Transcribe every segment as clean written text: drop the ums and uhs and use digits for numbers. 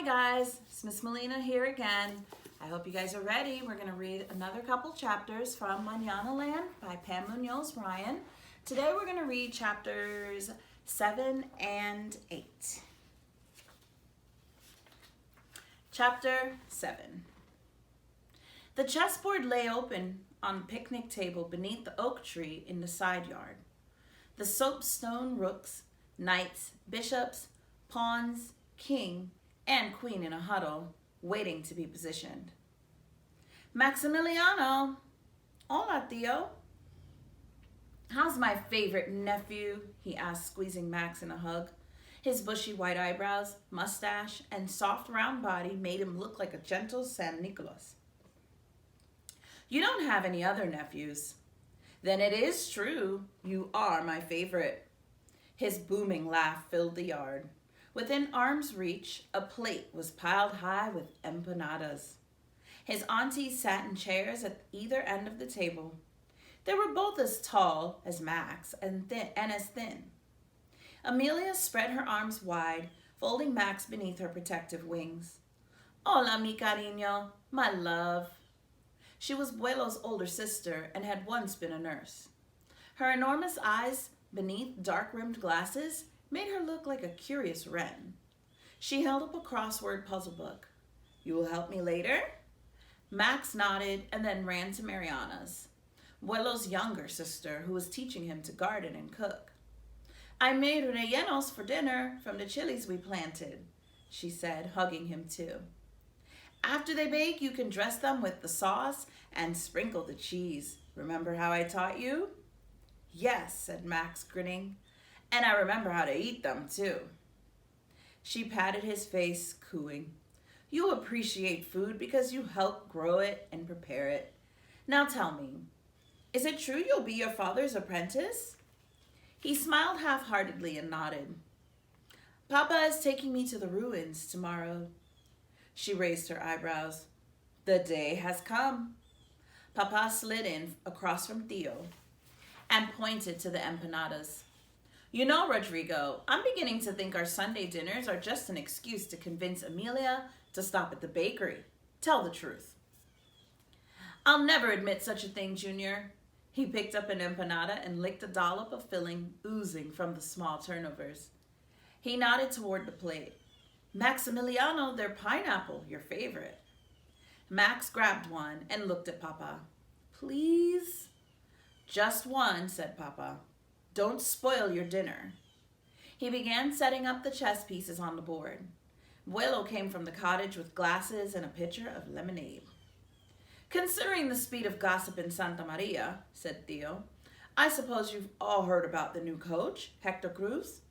Hi guys, it's Miss Molina here again. I hope you guys are ready. We're going to read another couple chapters from Mananaland by Pam Munoz Ryan. Today we're going to read chapters 7 and 8. Chapter 7. The chessboard lay open on the picnic table beneath the oak tree in the side yard. The soapstone rooks, knights, bishops, pawns, king, and queen in a huddle, waiting to be positioned. Maximiliano. Hola, Theo. How's my favorite nephew? He asked, squeezing Max in a hug. His bushy white eyebrows, mustache, and soft round body made him look like a gentle San Nicolas. You don't have any other nephews. Then it is true. You are my favorite. His booming laugh filled the yard. Within arm's reach, a plate was piled high with empanadas. His aunties sat in chairs at either end of the table. They were both as tall as Max and as thin. Amelia spread her arms wide, folding Max beneath her protective wings. Hola, mi cariño, my love. She was Buelo's older sister and had once been a nurse. Her enormous eyes beneath dark-rimmed glasses made her look like a curious wren. She held up a crossword puzzle book. You will help me later? Max nodded and then ran to Mariana's, Buelo's younger sister, who was teaching him to garden and cook. I made rellenos for dinner from the chilies we planted, she said, hugging him too. After they bake, you can dress them with the sauce and sprinkle the cheese. Remember how I taught you? Yes, said Max, grinning. And I remember how to eat them, too. She patted his face, cooing. You appreciate food because you help grow it and prepare it. Now tell me, is it true you'll be your father's apprentice? He smiled half-heartedly and nodded. Papa is taking me to the ruins tomorrow. She raised her eyebrows. The day has come. Papa slid in across from Theo and pointed to the empanadas. You know, Rodrigo, I'm beginning to think our Sunday dinners are just an excuse to convince Amelia to stop at the bakery. Tell the truth. I'll never admit such a thing, Junior. He picked up an empanada and licked a dollop of filling oozing from the small turnovers. He nodded toward the plate. Maximiliano, they're pineapple, your favorite. Max grabbed one and looked at Papa. Please? Just one, said Papa. Don't spoil your dinner. He began setting up the chess pieces on the board. Buelo came from the cottage with glasses and a pitcher of lemonade. Considering the speed of gossip in Santa Maria, said Theo, I suppose you've all heard about the new coach, Hector Cruz?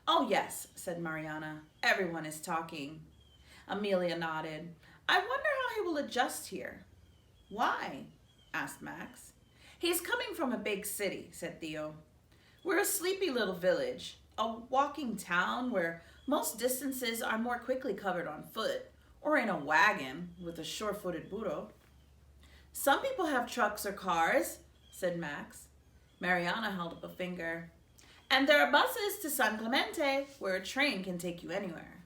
Oh, yes, said Mariana. Everyone is talking. Amelia nodded. I wonder how he will adjust here. Why? Asked Max. He's coming from a big city, said Theo. We're a sleepy little village, a walking town where most distances are more quickly covered on foot or in a wagon with a sure-footed burro. Some people have trucks or cars, said Max. Mariana held up a finger. And there are buses to San Clemente where a train can take you anywhere.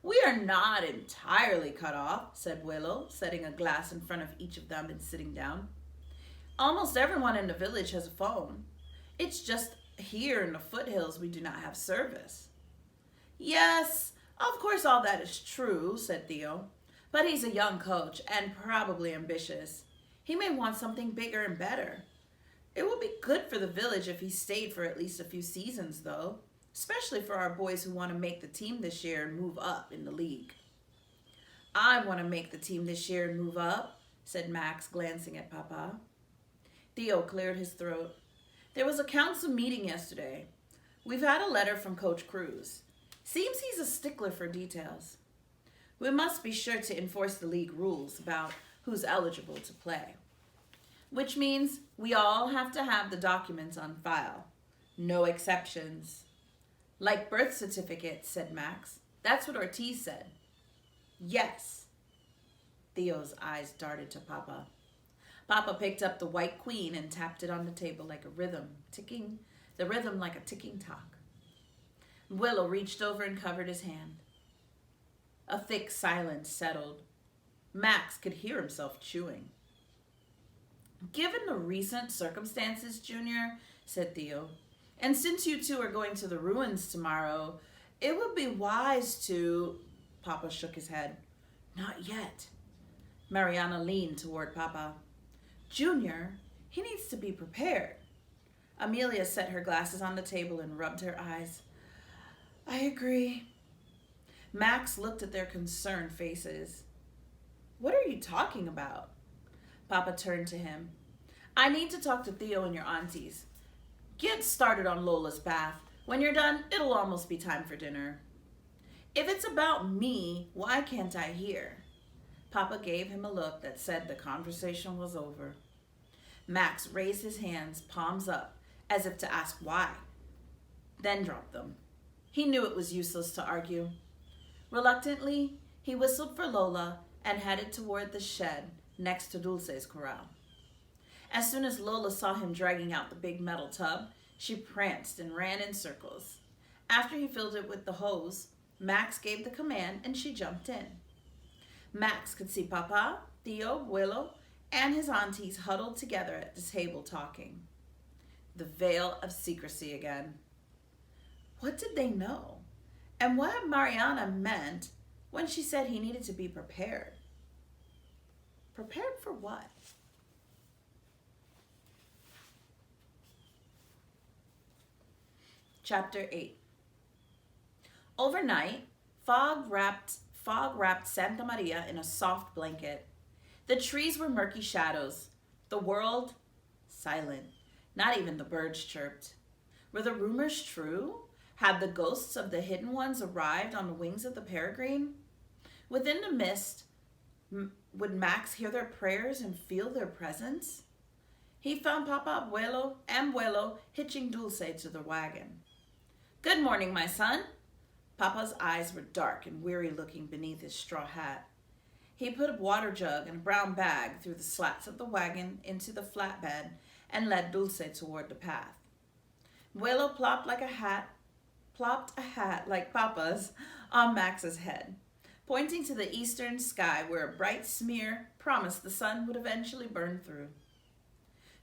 We are not entirely cut off, said Buelo, setting a glass in front of each of them and sitting down. Almost everyone in the village has a phone. It's just here in the foothills we do not have service. Yes, of course all that is true, said Theo. But he's a young coach and probably ambitious. He may want something bigger and better. It would be good for the village if he stayed for at least a few seasons, though, especially for our boys who want to make the team this year and move up in the league. I want to make the team this year and move up, said Max, glancing at Papa. Theo cleared his throat. There was a council meeting yesterday. We've had a letter from Coach Cruz. Seems he's a stickler for details. We must be sure to enforce the league rules about who's eligible to play. Which means we all have to have the documents on file. No exceptions. Like birth certificates, said Max. That's what Ortiz said. Yes. Theo's eyes darted to Papa. Papa picked up the white queen and tapped it on the table like a rhythm, the rhythm like a ticking clock. Willow reached over and covered his hand. A thick silence settled. Max could hear himself chewing. Given the recent circumstances, Junior, said Theo, and since you two are going to the ruins tomorrow, it would be wise to. Papa shook his head. Not yet. Mariana leaned toward Papa. Junior, he needs to be prepared. Amelia set her glasses on the table and rubbed her eyes. I agree. Max looked at their concerned faces. What are you talking about? Papa turned to him. I need to talk to Theo and your aunties. Get started on Lola's bath. When you're done, it'll almost be time for dinner. If it's about me, why can't I hear? Papa gave him a look that said the conversation was over. Max raised his hands, palms up, as if to ask why, then dropped them. He knew it was useless to argue. Reluctantly, he whistled for Lola and headed toward the shed next to Dulce's corral. As soon as Lola saw him dragging out the big metal tub, she pranced and ran in circles. After he filled it with the hose, Max gave the command and she jumped in. Max could see Papa, Theo, Willow, and his aunties huddled together at the table talking. The veil of secrecy again. What did they know? And what had Mariana meant when she said he needed to be prepared? Prepared for what? Chapter 8. Overnight, fog wrapped Santa Maria in a soft blanket. The trees were murky shadows. The world, silent. Not even the birds chirped. Were the rumors true? Had the ghosts of the hidden ones arrived on the wings of the peregrine? Within the mist, would Max hear their prayers and feel their presence? He found Papa, Abuelo, and Abuelo hitching Dulce to the wagon. Good morning, my son. Papa's eyes were dark and weary-looking beneath his straw hat. He put a water jug and a brown bag through the slats of the wagon into the flatbed and led Dulce toward the path. Abuelo plopped a hat like Papa's on Max's head, pointing to the eastern sky where a bright smear promised the sun would eventually burn through.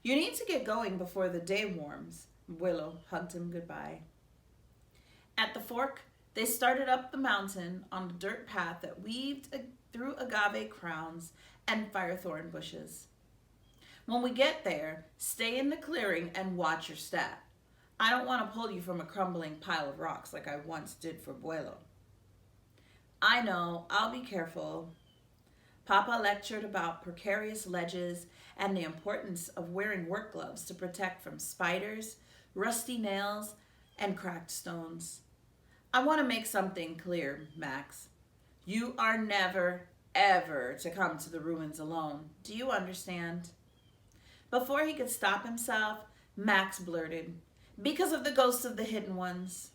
You need to get going before the day warms. Abuelo hugged him goodbye. At the fork, they started up the mountain on a dirt path that weaved through agave crowns and firethorn bushes. When we get there, stay in the clearing and watch your step. I don't want to pull you from a crumbling pile of rocks like I once did for Abuelo. I know, I'll be careful. Papa lectured about precarious ledges and the importance of wearing work gloves to protect from spiders, rusty nails, and cracked stones. I want to make something clear, Max. You are never, ever to come to the ruins alone. Do you understand? Before he could stop himself, Max blurted, because of the ghosts of the hidden ones.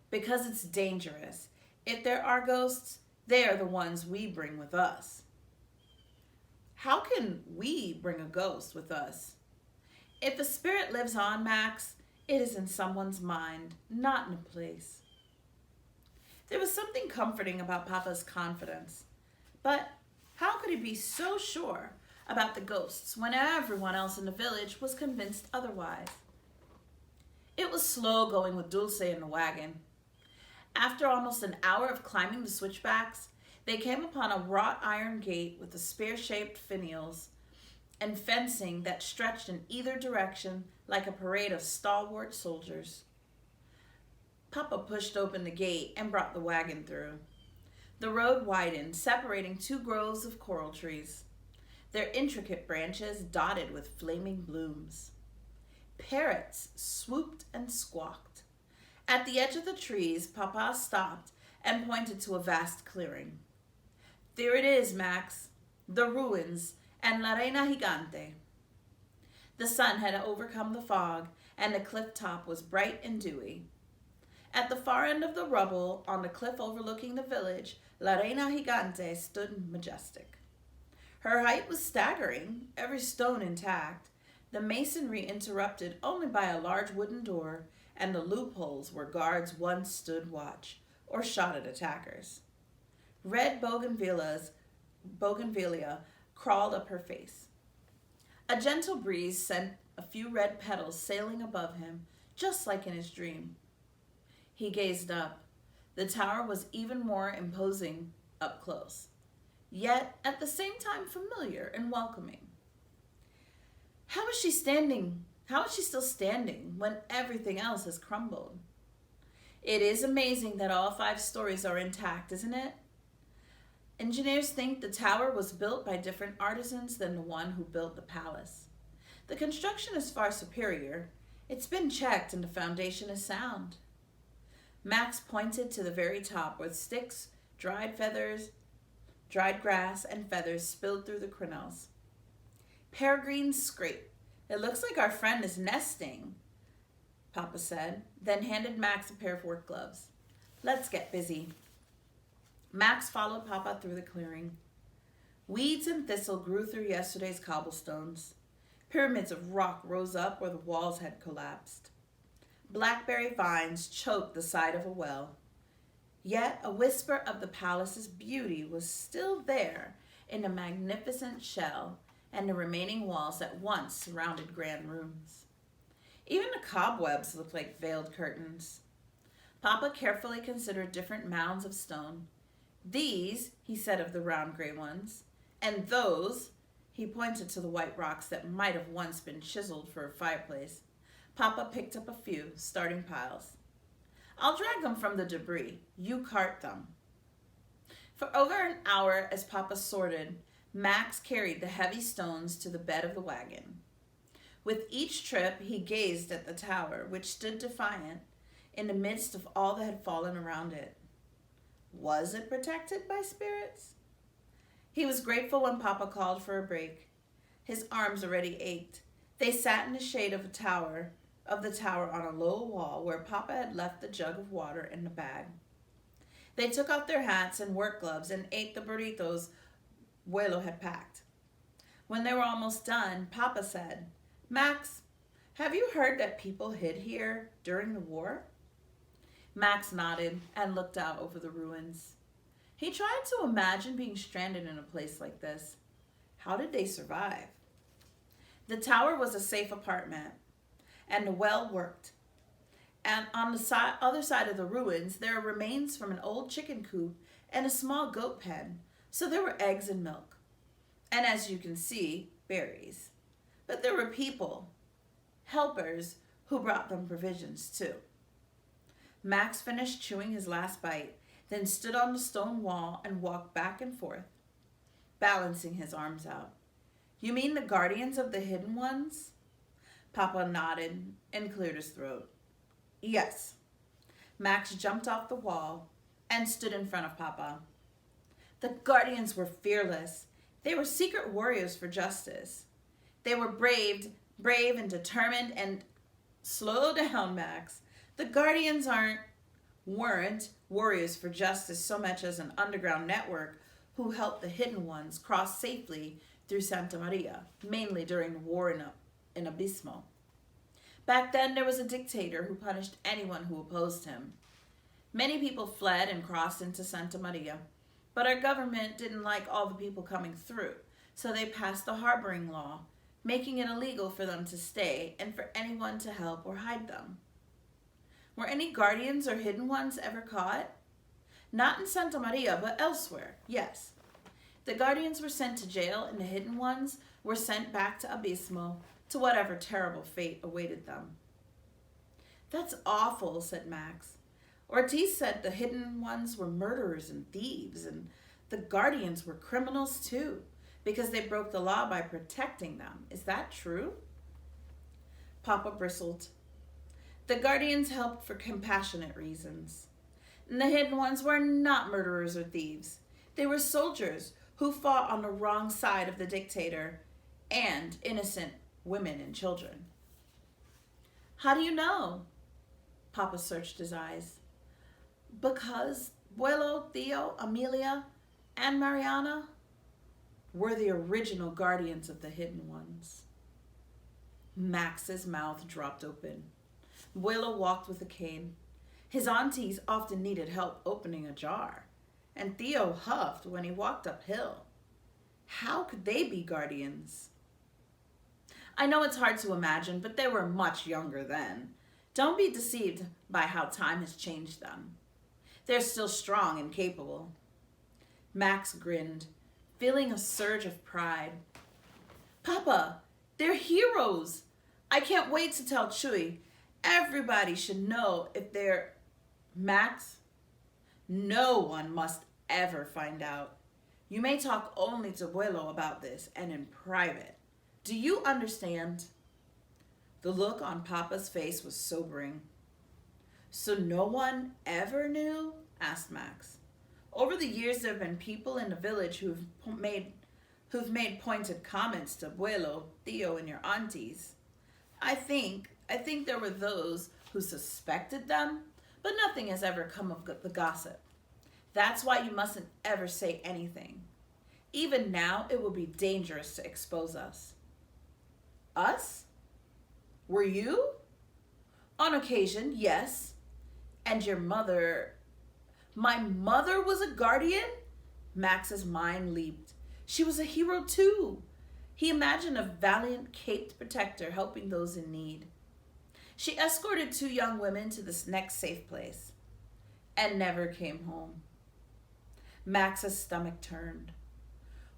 Because it's dangerous. If there are ghosts, they are the ones we bring with us. How can we bring a ghost with us? If a spirit lives on, Max, it is in someone's mind, not in a place. There was something comforting about Papa's confidence. But how could he be so sure about the ghosts when everyone else in the village was convinced otherwise? It was slow going with Dulce in the wagon. After almost an hour of climbing the switchbacks, they came upon a wrought iron gate with the spear-shaped finials and fencing that stretched in either direction like a parade of stalwart soldiers. Papa pushed open the gate and brought the wagon through. The road widened, separating two groves of coral trees, their intricate branches dotted with flaming blooms. Parrots swooped and squawked. At the edge of the trees, Papa stopped and pointed to a vast clearing. There it is, Max, the ruins and La Reina Gigante. The sun had overcome the fog, and the cliff top was bright and dewy. At the far end of the rubble, on the cliff overlooking the village, La Reina Gigante stood majestic. Her height was staggering, every stone intact, the masonry interrupted only by a large wooden door and the loopholes where guards once stood watch or shot at attackers. Red bougainvillea crawled up her face. A gentle breeze sent a few red petals sailing above him, just like in his dream. He gazed up. The tower was even more imposing up close, yet at the same time familiar and welcoming. How is she standing? How is she still standing when everything else has crumbled? It is amazing that all 5 stories are intact, isn't it? Engineers think the tower was built by different artisans than the one who built the palace. The construction is far superior. It's been checked and the foundation is sound. Max pointed to the very top where sticks, dried grass, and feathers spilled through the crenelles. Peregrine scrape. It looks like our friend is nesting, Papa said, then handed Max a pair of work gloves. Let's get busy. Max followed Papa through the clearing. Weeds and thistle grew through yesterday's cobblestones. Pyramids of rock rose up where the walls had collapsed. Blackberry vines choked the side of a well. Yet a whisper of the palace's beauty was still there in the magnificent shell and the remaining walls that once surrounded grand rooms. Even the cobwebs looked like veiled curtains. Papa carefully considered different mounds of stone. These, he said of the round gray ones, and those, he pointed to the white rocks that might have once been chiseled for a fireplace. Papa picked up a few, starting piles. I'll drag them from the debris. You cart them. For over an hour, as Papa sorted, Max carried the heavy stones to the bed of the wagon. With each trip, he gazed at the tower, which stood defiant in the midst of all that had fallen around it. Was it protected by spirits? He was grateful when Papa called for a break. His arms already ached. They sat in the shade of the tower on a low wall where Papa had left the jug of water in the bag. They took off their hats and work gloves and ate the burritos Abuelo had packed. When they were almost done, Papa said, Max, have you heard that people hid here during the war? Max nodded and looked out over the ruins. He tried to imagine being stranded in a place like this. How did they survive? The tower was a safe apartment, and the well worked. And on the other side of the ruins, there are remains from an old chicken coop and a small goat pen, so there were eggs and milk. And as you can see, berries. But there were people, helpers, who brought them provisions too. Max finished chewing his last bite, then stood on the stone wall and walked back and forth, balancing his arms out. You mean the guardians of the hidden ones? Papa nodded and cleared his throat. Yes. Max jumped off the wall and stood in front of Papa. The guardians were fearless. They were secret warriors for justice. They were brave and determined and... Slow down, Max. The guardians weren't warriors for justice so much as an underground network who helped the hidden ones cross safely through Santa Maria, mainly during the war in Abismo. Back then, there was a dictator who punished anyone who opposed him. Many people fled and crossed into Santa Maria, but our government didn't like all the people coming through, so they passed the harboring law, making it illegal for them to stay and for anyone to help or hide them. Were any guardians or hidden ones ever caught? Not in Santa Maria, but elsewhere, yes. The guardians were sent to jail and the hidden ones were sent back to Abismo, to whatever terrible fate awaited them. That's awful, said Max. Ortiz said the hidden ones were murderers and thieves, and the guardians were criminals too, because they broke the law by protecting them. Is that true? Papa bristled. The guardians helped for compassionate reasons. And the hidden ones were not murderers or thieves. They were soldiers who fought on the wrong side of the dictator and innocent women and children. How do you know? Papa searched his eyes. Because Abuelo, Theo, Amelia, and Mariana were the original guardians of the hidden ones. Max's mouth dropped open. Abuelo walked with a cane. His aunties often needed help opening a jar. and Theo huffed when he walked uphill. How could they be guardians? I know it's hard to imagine, but they were much younger then. Don't be deceived by how time has changed them. They're still strong and capable. Max grinned, feeling a surge of pride. Papa, they're heroes. I can't wait to tell Chewy. Everybody should know if they're... Max, no one must ever find out. You may talk only to Abuelo about this and in private. Do you understand? The look on Papa's face was sobering. So no one ever knew? Asked Max. Over the years, there have been people in the village who've made pointed comments to Abuelo, Theo, and your aunties. I think there were those who suspected them, but nothing has ever come of the gossip. That's why you mustn't ever say anything. Even now, it would be dangerous to expose us. Us? Were you? On occasion, yes. And your mother... My mother was a guardian? Max's mind leaped. She was a hero too. He imagined a valiant caped protector helping those in need. She escorted 2 young women to this next safe place and never came home. Max's stomach turned.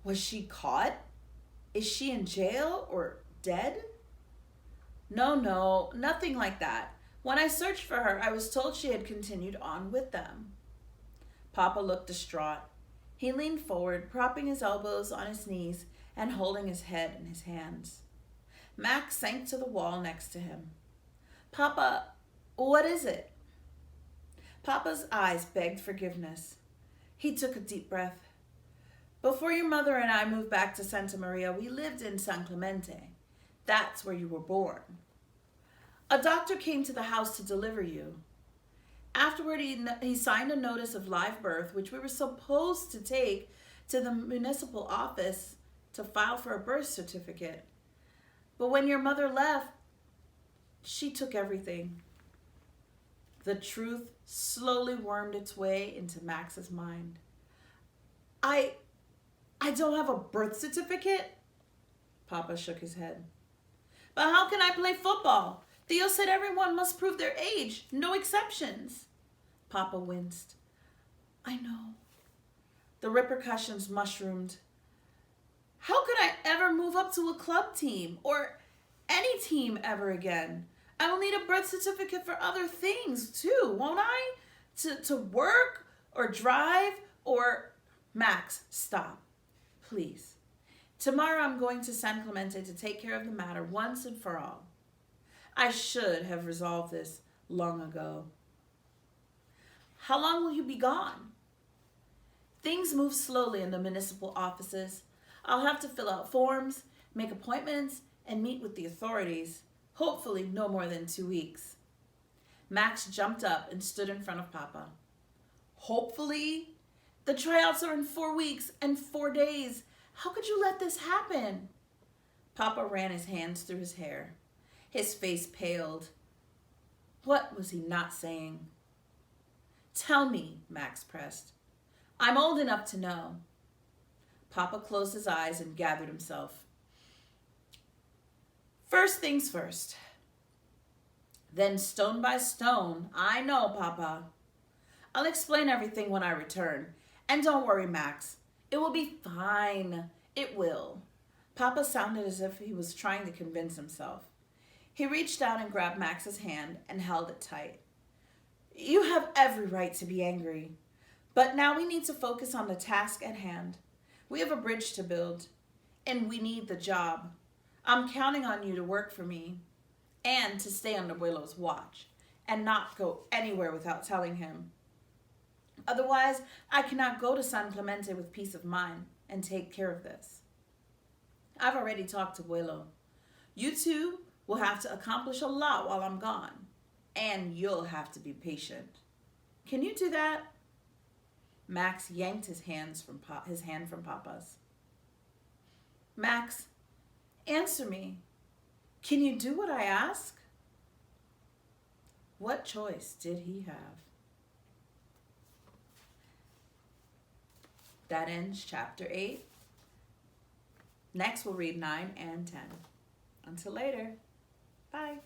Was she caught? Is she in jail or dead? No, nothing like that. When I searched for her, I was told she had continued on with them. Papa looked distraught. He leaned forward, propping his elbows on his knees and holding his head in his hands. Max sank to the wall next to him. Papa, what is it? Papa's eyes begged forgiveness. He took a deep breath. Before your mother and I moved back to Santa Maria, we lived in San Clemente. That's where you were born. A doctor came to the house to deliver you. Afterward, he signed a notice of live birth, which we were supposed to take to the municipal office to file for a birth certificate. But when your mother left, she took everything. The truth slowly wormed its way into Max's mind. I don't have a birth certificate? Papa shook his head. But how can I play football? Theo said everyone must prove their age, no exceptions. Papa winced. I know. The repercussions mushroomed. How could I ever move up to a club team or any team ever again? I will need a birth certificate for other things too, won't I? To work or drive or... Max, stop. Please. Tomorrow I'm going to San Clemente to take care of the matter once and for all. I should have resolved this long ago. How long will you be gone? Things move slowly in the municipal offices. I'll have to fill out forms, make appointments, and meet with the authorities. Hopefully no more than 2 weeks. Max jumped up and stood in front of Papa. Hopefully? The tryouts are in 4 weeks and 4 days. How could you let this happen? Papa ran his hands through his hair. His face paled. What was he not saying? Tell me, Max pressed. I'm old enough to know. Papa closed his eyes and gathered himself. First things first. Then stone by stone. I know, Papa. I'll explain everything when I return. And don't worry, Max. It will be fine. It will. Papa sounded as if he was trying to convince himself. He reached out and grabbed Max's hand and held it tight. You have every right to be angry. But now we need to focus on the task at hand. We have a bridge to build, and we need the job. I'm counting on you to work for me and to stay on Abuelo's watch and not go anywhere without telling him. Otherwise, I cannot go to San Clemente with peace of mind and take care of this. I've already talked to Abuelo. You two will have to accomplish a lot while I'm gone, and you'll have to be patient. Can you do that? Max yanked his hand from Papa's. Max, answer me. Can you do what I ask? What choice did he have? That ends chapter 8. Next, we'll read 9 and 10. Until later. Bye.